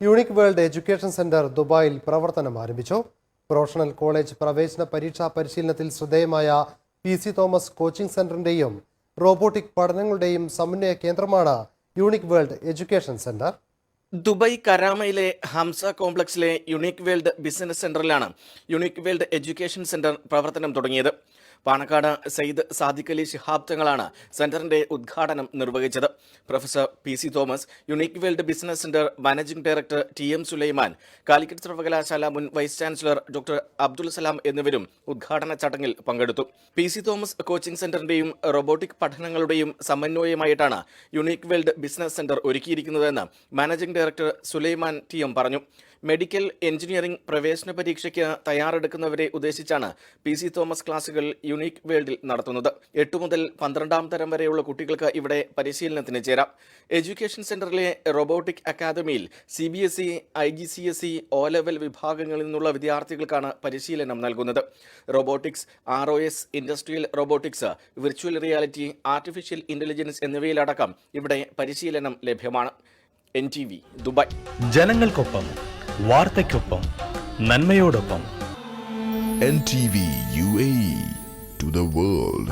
Unique world education centre ദുബായിൽ പ്രവർത്തനം ആരംഭിച്ചു. പ്രൊഫഷണൽ കോളേജ് പ്രവേശന പരീക്ഷാ പരിശീലനത്തിൽ ശ്രദ്ധേയമായ PC തോമസ് കോച്ചിംഗ് സെന്ററിന്റെയും റോബോട്ടിക് പഠനങ്ങളുടെയും സമന്വയ കേന്ദ്രമാണ് unique world education centre. Dubai കരാമയിലെ ഹംസ കോംപ്ലക്സിലെ യൂണിക് വേൾഡ് ബിസിനസ് സെന്ററിലാണ് യൂണിക് വേൾഡ് എഡ്യൂക്കേഷൻ സെന്റർ പ്രവർത്തനം തുടങ്ങിയത്. പാണക്കാട് സയ്യിദ് സാദിഖ് അലി ശിഹാബ് തങ്ങളാണ് സെന്ററിന്റെ ഉദ്ഘാടനം നിർവഹിച്ചത്. Professor PC Thomas, unique world business centre managing director TM Sulaiman, Calicut സർവകലാശാല മുൻ vice chancellor doctor Abdul Salam എന്നിവരും ഉദ്ഘാടന ചടങ്ങിൽ പങ്കെടുത്തു. PC തോമസ് കോച്ചിംഗ് സെന്ററിന്റെയും റോബോട്ടിക് പഠനങ്ങളുടെയും സമന്വയമായിട്ടാണ് യൂണിക് വേൾഡ് ബിസിനസ് സെന്റർ ഒരുക്കിയിരിക്കുന്നതെന്ന് മാനേജിംഗ് ഡയറക്ടർ സുലൈമാൻ TM പറഞ്ഞു. മെഡിക്കൽ എഞ്ചിനീയറിംഗ് പ്രവേശന പരീക്ഷയ്ക്ക് തയ്യാറെടുക്കുന്നവരെ ഉദ്ദേശിച്ചാണ് PC തോമസ് ക്ലാസുകൾ യൂണിക് വേൾഡിൽ നടത്തുന്നത്. 8 മുതൽ 12ാം തരം വരെയുള്ള കുട്ടികൾക്ക് ഇവിടെ പരിശീലനത്തിന് ചേരാം. എഡ്യൂക്കേഷൻ സെന്ററിലെ റോബോട്ടിക് അക്കാദമിയിൽ CBSE, IGCSE, O-ലെവൽ വിഭാഗങ്ങളിൽ നിന്നുള്ള വിദ്യാർത്ഥികൾക്കാണ് പരിശീലനം നൽകുന്നത്. Robotics, ROS, industrial robotics, virtual reality, artificial intelligence എന്നിവയിലടക്കം ഇവിടെ പരിശീലനം ലഭ്യമാണ്. NTV Dubai. ജനങ്ങൾക്കൊപ്പം, വാർത്തയ്ക്കൊപ്പം, നന്മയോടൊപ്പം. NTV UAE to the world.